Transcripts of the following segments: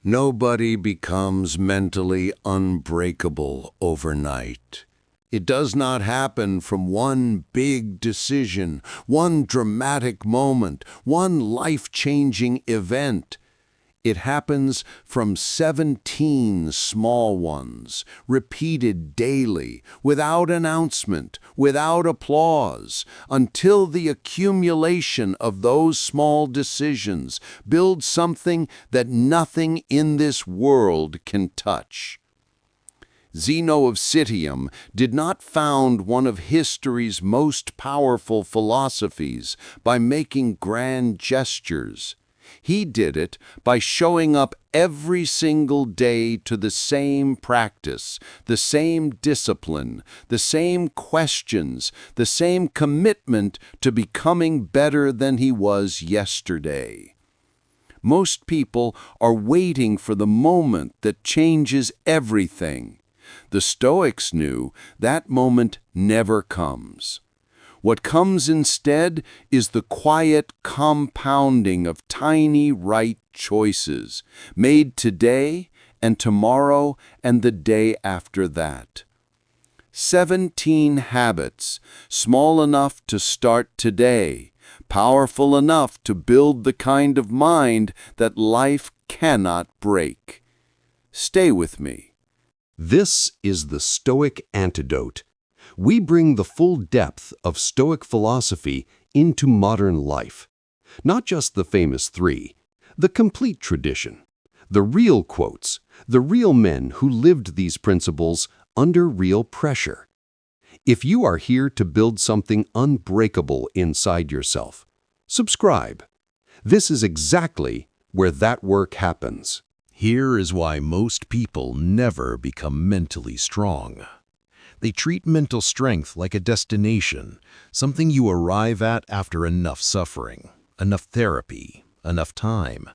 Nobody becomes mentally unbreakable overnight. It does not happen from one big decision, one dramatic moment, one life-changing event. It happens from 17 small ones, repeated daily, without announcement, without applause, until the accumulation of those small decisions builds something that nothing in this world can touch. Zeno of Citium did not found one of history's most powerful philosophies by making grand gestures. He did it by showing up every single day to the same practice, the same discipline, the same questions, the same commitment to becoming better than he was yesterday. Most people are waiting for the moment that changes everything. The Stoics knew that moment never comes. What comes instead is the quiet compounding of tiny right choices, made today and tomorrow and the day after that. 17 habits, small enough to start today, powerful enough to build the kind of mind that life cannot break. Stay with me. This is the Stoic Antidote. We bring the full depth of Stoic philosophy into modern life. Not just the famous three, the complete tradition, the real quotes, the real men who lived these principles under real pressure. If you are here to build something unbreakable inside yourself, subscribe. This is exactly where that work happens. Here is why most people never become mentally strong. They treat mental strength like a destination, something you arrive at after enough suffering, enough therapy, enough time,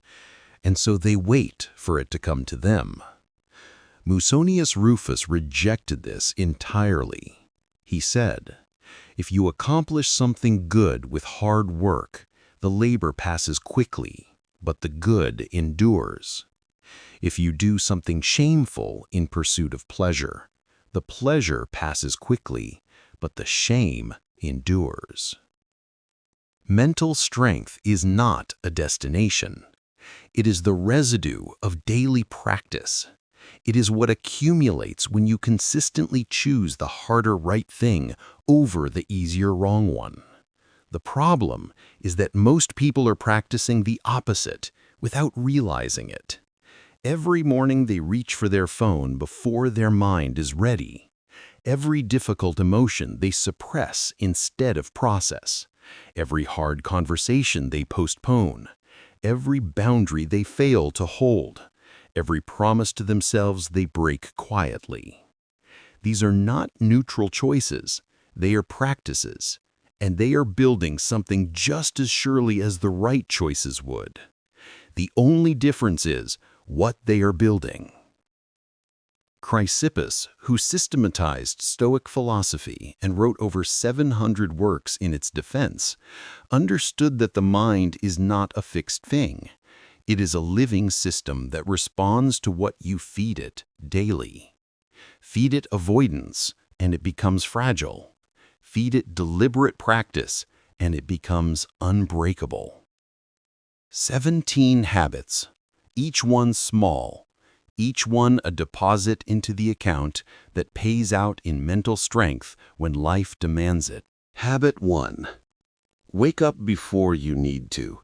and so they wait for it to come to them. Musonius Rufus rejected this entirely. He said, "If you accomplish something good with hard work, the labor passes quickly, but the good endures. If you do something shameful in pursuit of pleasure, the pleasure passes quickly, but the shame endures." Mental strength is not a destination. It is the residue of daily practice. It is what accumulates when you consistently choose the harder right thing over the easier wrong one. The problem is that most people are practicing the opposite without realizing it. Every morning they reach for their phone before their mind is ready. Every difficult emotion they suppress instead of process. Every hard conversation they postpone. Every boundary they fail to hold. Every promise to themselves they break quietly. These are not neutral choices. They are practices, and they are building something just as surely as the right choices would. The only difference is what they are building. Chrysippus, who systematized Stoic philosophy and wrote over 700 works in its defense, understood that the mind is not a fixed thing. It is a living system that responds to what you feed it daily. Feed it avoidance, and it becomes fragile. Feed it deliberate practice, and it becomes unbreakable. 17 habits, each one small, each one a deposit into the account that pays out in mental strength when life demands it. Habit 1. Wake up before you need to.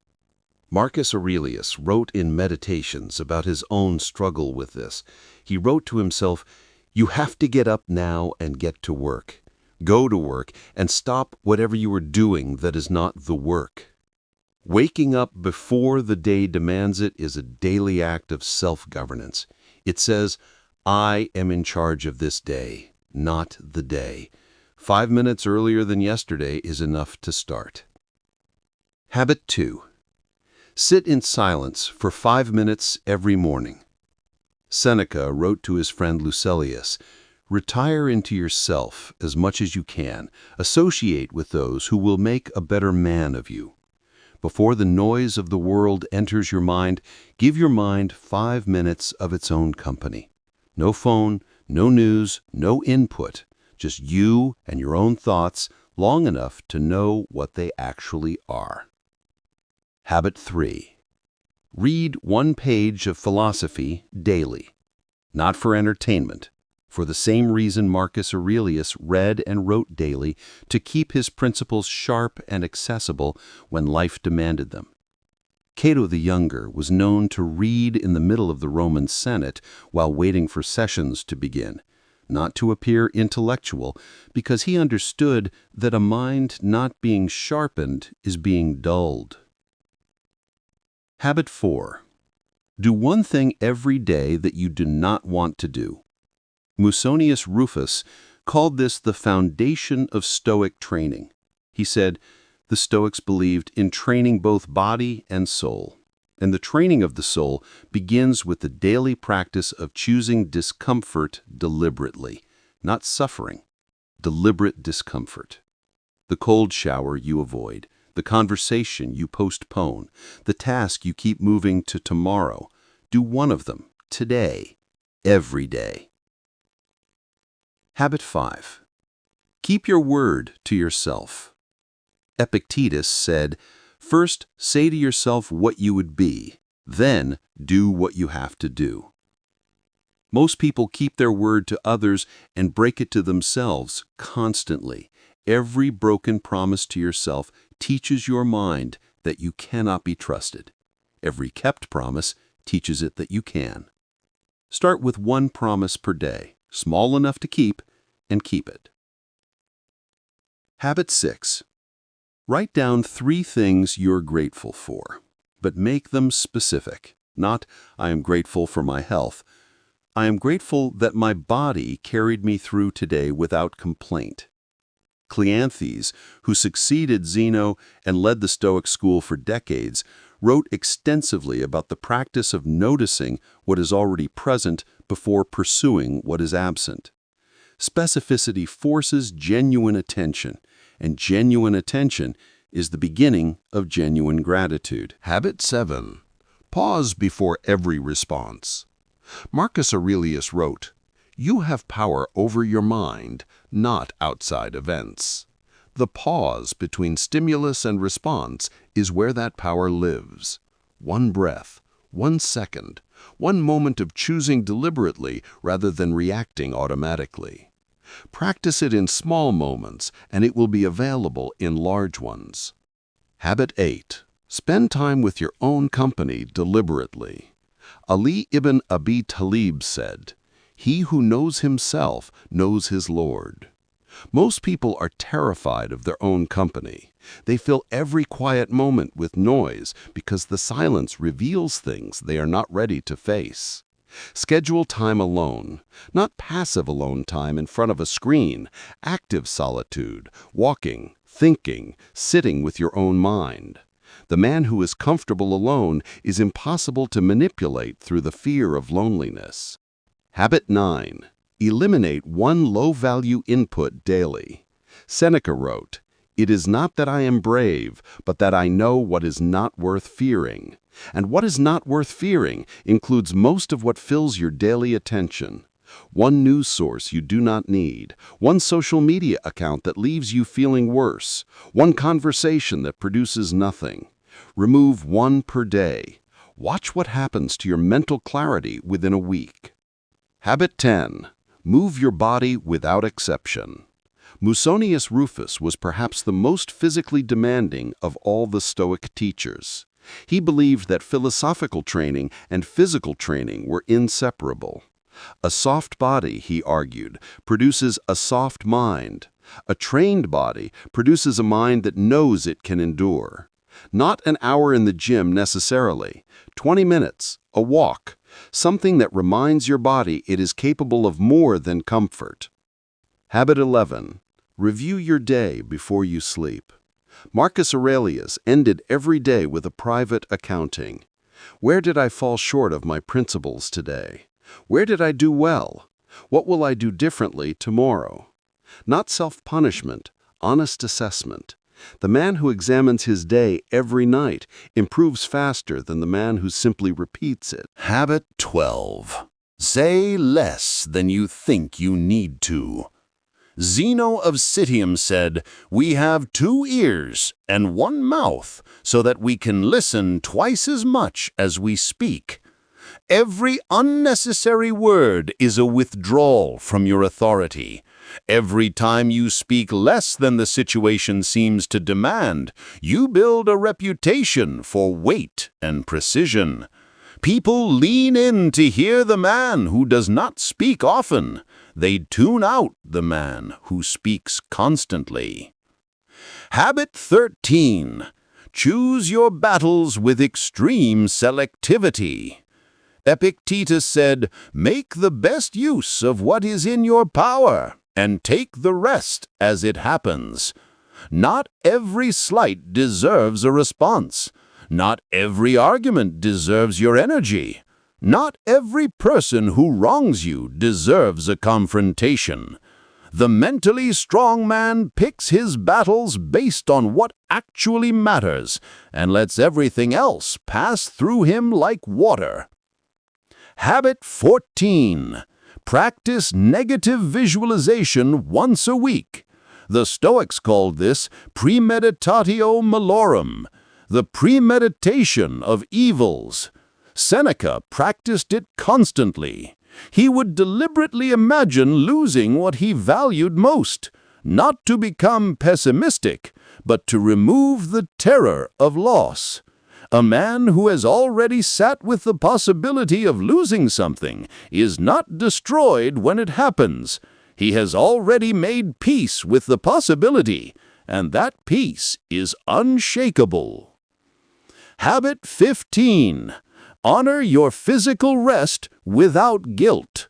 Marcus Aurelius wrote in Meditations about his own struggle with this. He wrote to himself, "You have to get up now and get to work. Go to work and stop whatever you are doing that is not the work." Waking up before the day demands it is a daily act of self-governance. It says, "I am in charge of this day, not the day. 5 minutes earlier than yesterday is enough to start." Habit 2. Sit in silence for 5 minutes every morning. Seneca wrote to his friend Lucilius, "Retire into yourself as much as you can. Associate with those who will make a better man of you. Before the noise of the world enters your mind, give your mind 5 minutes of its own company. No phone, no news, no input, just you and your own thoughts long enough to know what they actually are. Habit 3. Read 1 page of philosophy daily. Not for entertainment, for the same reason Marcus Aurelius read and wrote daily to keep his principles sharp and accessible when life demanded them. Cato the Younger was known to read in the middle of the Roman Senate while waiting for sessions to begin, not to appear intellectual, because he understood that a mind not being sharpened is being dulled. Habit 4. Do 1 thing every day that you do not want to do. Musonius Rufus called this the foundation of Stoic training. He said, the Stoics believed in training both body and soul, and the training of the soul begins with the daily practice of choosing discomfort deliberately, not suffering, deliberate discomfort. The cold shower you avoid, the conversation you postpone, the task you keep moving to tomorrow. Do 1 of them today, every day. Habit 5. Keep your word to yourself. Epictetus said, first say to yourself what you would be, then do what you have to do. Most people keep their word to others and break it to themselves constantly. Every broken promise to yourself teaches your mind that you cannot be trusted. Every kept promise teaches it that you can. Start with 1 promise per day, small enough to keep, and keep it. Habit 6. Write down 3 things you're grateful for, but make them specific. Not, I am grateful for my health. I am grateful that my body carried me through today without complaint. Cleanthes, who succeeded Zeno and led the Stoic school for decades, wrote extensively about the practice of noticing what is already present before pursuing what is absent. Specificity forces genuine attention, and genuine attention is the beginning of genuine gratitude. Habit 7. Pause before every response. Marcus Aurelius wrote, "You have power over your mind, not outside events." The pause between stimulus and response is where that power lives. 1 breath, 1 second, 1 moment of choosing deliberately rather than reacting automatically. Practice it in small moments, and it will be available in large ones. Habit 8. Spend time with your own company deliberately. Ali ibn Abi Talib said, "He who knows himself knows his Lord." Most people are terrified of their own company. They fill every quiet moment with noise because the silence reveals things they are not ready to face. Schedule time alone, not passive alone time in front of a screen, active solitude, walking, thinking, sitting with your own mind. The man who is comfortable alone is impossible to manipulate through the fear of loneliness. Habit 9. Eliminate 1 low-value input daily. Seneca wrote, "It is not that I am brave, but that I know what is not worth fearing." And what is not worth fearing includes most of what fills your daily attention. 1 news source you do not need, 1 social media account that leaves you feeling worse, 1 conversation that produces nothing. Remove 1 per day. Watch what happens to your mental clarity within a week. Habit 10. Move your body without exception. Musonius Rufus was perhaps the most physically demanding of all the Stoic teachers. He believed that philosophical training and physical training were inseparable. A soft body, he argued, produces a soft mind. A trained body produces a mind that knows it can endure. Not an hour in the gym necessarily, 20 minutes, a walk, something that reminds your body it is capable of more than comfort. Habit 11. Review your day before you sleep. Marcus Aurelius ended every day with a private accounting. Where did I fall short of my principles today? Where did I do well? What will I do differently tomorrow? Not self-punishment, honest assessment. The man who examines his day every night improves faster than the man who simply repeats it. Habit 12. Say less than you think you need to. Zeno of Citium said, "We have 2 ears and 1 mouth, so that we can listen twice as much as we speak." Every unnecessary word is a withdrawal from your authority. Every time you speak less than the situation seems to demand, you build a reputation for weight and precision. People lean in to hear the man who does not speak often. They tune out the man who speaks constantly. Habit 13. Choose your battles with extreme selectivity. Epictetus said, "Make the best use of what is in your power, and take the rest as it happens." Not every slight deserves a response. Not every argument deserves your energy. Not every person who wrongs you deserves a confrontation. The mentally strong man picks his battles based on what actually matters and lets everything else pass through him like water. Habit 14. Practice negative visualization once a week. The Stoics called this premeditatio malorum, the premeditation of evils. Seneca practiced it constantly. He would deliberately imagine losing what he valued most, not to become pessimistic, but to remove the terror of loss. A man who has already sat with the possibility of losing something is not destroyed when it happens. He has already made peace with the possibility, and that peace is unshakable. Habit 15. Honor your physical rest without guilt.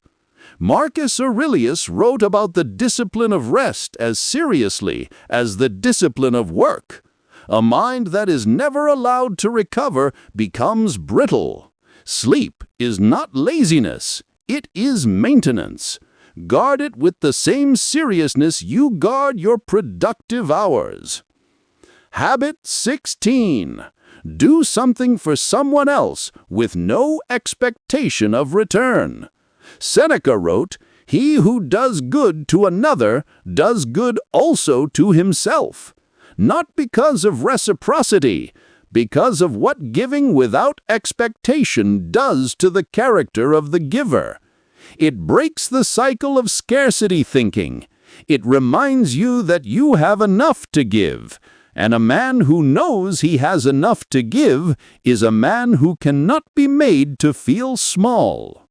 Marcus Aurelius wrote about the discipline of rest as seriously as the discipline of work. A mind that is never allowed to recover becomes brittle. Sleep is not laziness, it is maintenance. Guard it with the same seriousness you guard your productive hours. Habit 16. Do something for someone else with no expectation of return. Seneca wrote, "He who does good to another does good also to himself." Not because of reciprocity, because of what giving without expectation does to the character of the giver. It breaks the cycle of scarcity thinking. It reminds you that you have enough to give, and a man who knows he has enough to give is a man who cannot be made to feel small.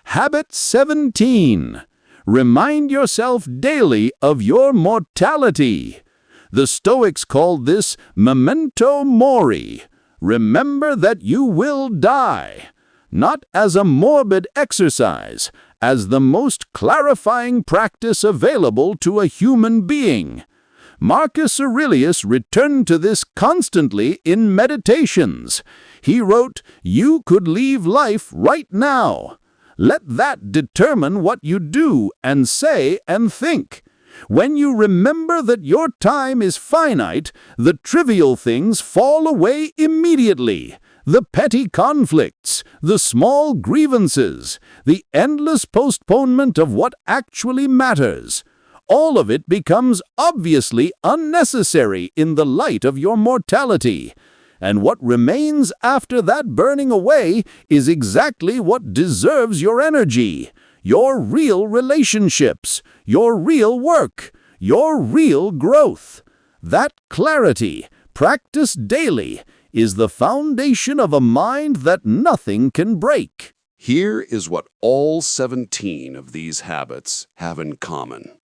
Habit 17. Remind yourself daily of your mortality. The Stoics called this memento mori. Remember that you will die, not as a morbid exercise, as the most clarifying practice available to a human being. Marcus Aurelius returned to this constantly in Meditations. He wrote, "You could leave life right now. Let that determine what you do and say and think. When you remember that your time is finite, the trivial things fall away immediately. The petty conflicts, the small grievances, the endless postponement of what actually matters. All of it becomes obviously unnecessary in the light of your mortality. And what remains after that burning away is exactly what deserves your energy. Your real relationships, your real work, your real growth. That clarity, practiced daily, is the foundation of a mind that nothing can break." Here is what all 17 of these habits have in common.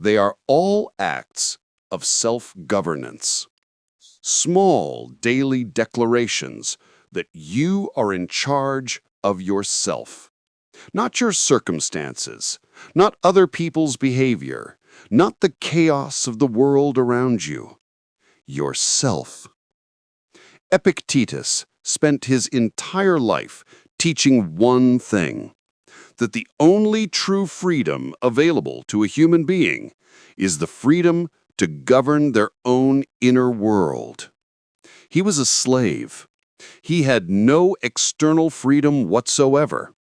They are all acts of self-governance. Small daily declarations that you are in charge of yourself. Not your circumstances, not other people's behavior, not the chaos of the world around you. Yourself. Epictetus spent his entire life teaching one thing, that the only true freedom available to a human being is the freedom to govern their own inner world. He was a slave. He had no external freedom whatsoever,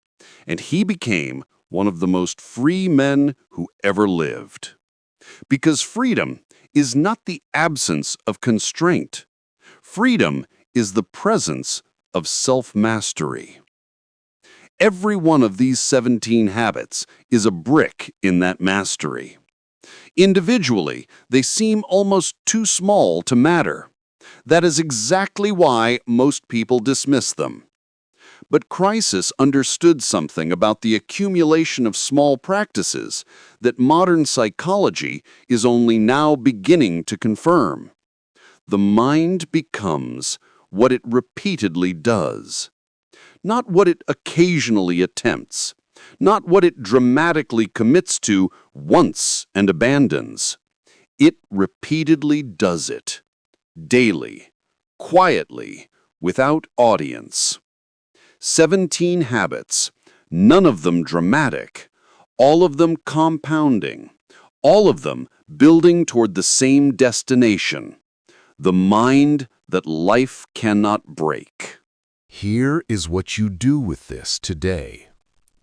and he became one of the most free men who ever lived. Because freedom is not the absence of constraint. Freedom is the presence of self-mastery. Every one of these 17 habits is a brick in that mastery. Individually, they seem almost too small to matter. That is exactly why most people dismiss them. But Chrysippus understood something about the accumulation of small practices that modern psychology is only now beginning to confirm. The mind becomes what it repeatedly does, not what it occasionally attempts, not what it dramatically commits to once and abandons. It repeatedly does it, daily, quietly, without audience. 17 habits, none of them dramatic, all of them compounding, all of them building toward the same destination, the mind that life cannot break. Here is what you do with this today.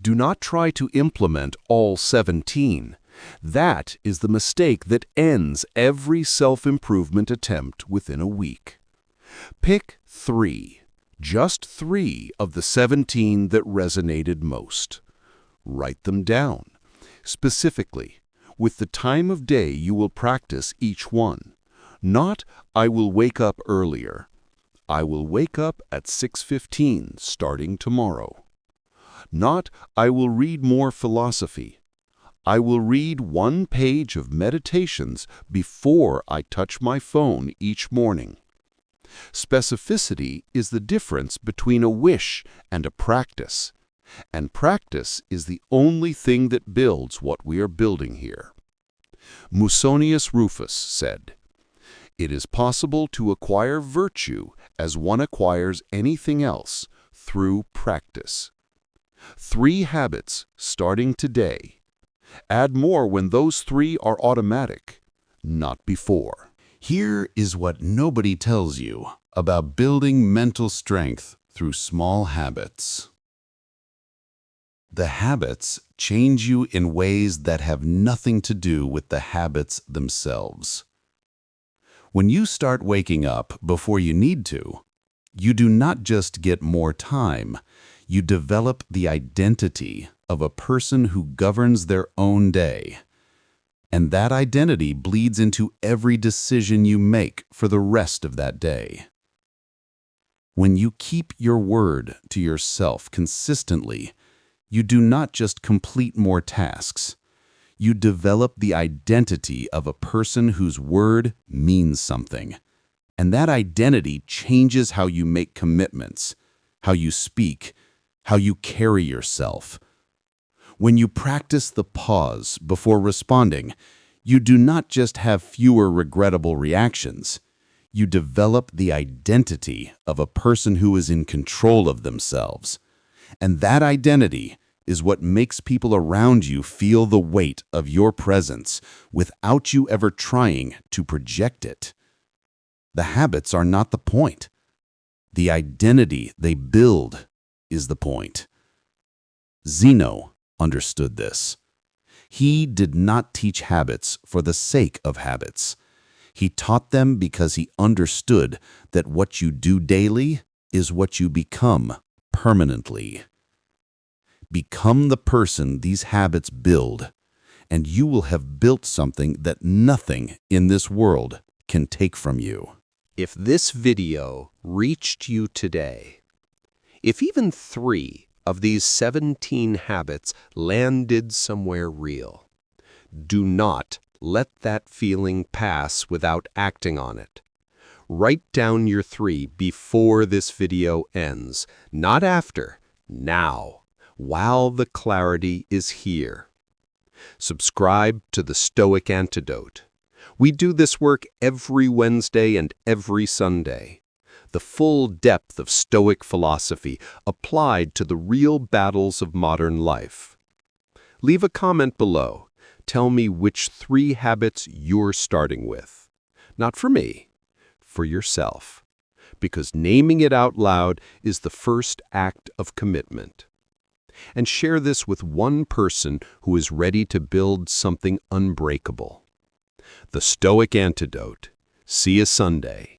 Do not try to implement all 17. That is the mistake that ends every self-improvement attempt within a week. Pick 3, just 3 of the 17 that resonated most. Write them down, specifically, with the time of day you will practice each one. Not, I will wake up earlier. I will wake up at 6:15 starting tomorrow. Not, I will read more philosophy. I will read 1 page of meditations before I touch my phone each morning. Specificity is the difference between a wish and a practice, and practice is the only thing that builds what we are building here. Musonius Rufus said, "It is possible to acquire virtue as one acquires anything else through practice." 3 habits starting today. Add more when those 3 are automatic, not before. Here is what nobody tells you about building mental strength through small habits. The habits change you in ways that have nothing to do with the habits themselves. When you start waking up before you need to, you do not just get more time, you develop the identity of a person who governs their own day. And that identity bleeds into every decision you make for the rest of that day. When you keep your word to yourself consistently, you do not just complete more tasks. You develop the identity of a person whose word means something. And that identity changes how you make commitments, how you speak, how you carry yourself. When you practice the pause before responding, you do not just have fewer regrettable reactions. You develop the identity of a person who is in control of themselves. And that identity is what makes people around you feel the weight of your presence without you ever trying to project it. The habits are not the point. The identity they build is the point. Zeno understood this. He did not teach habits for the sake of habits. He taught them because he understood that what you do daily is what you become permanently. Become the person these habits build, and you will have built something that nothing in this world can take from you. If this video reached you today, if even 3 of these 17 habits landed somewhere real, do not let that feeling pass without acting on it. Write down your 3 before this video ends, not after, now, while the clarity is here. Subscribe to the Stoic Antidote. We do this work every Wednesday and every Sunday. The full depth of Stoic philosophy applied to the real battles of modern life. Leave a comment below. Tell me which 3 habits you're starting with. Not for me, for yourself. Because naming it out loud is the first act of commitment. And share this with one person who is ready to build something unbreakable. The Stoic Antidote. See you Sunday.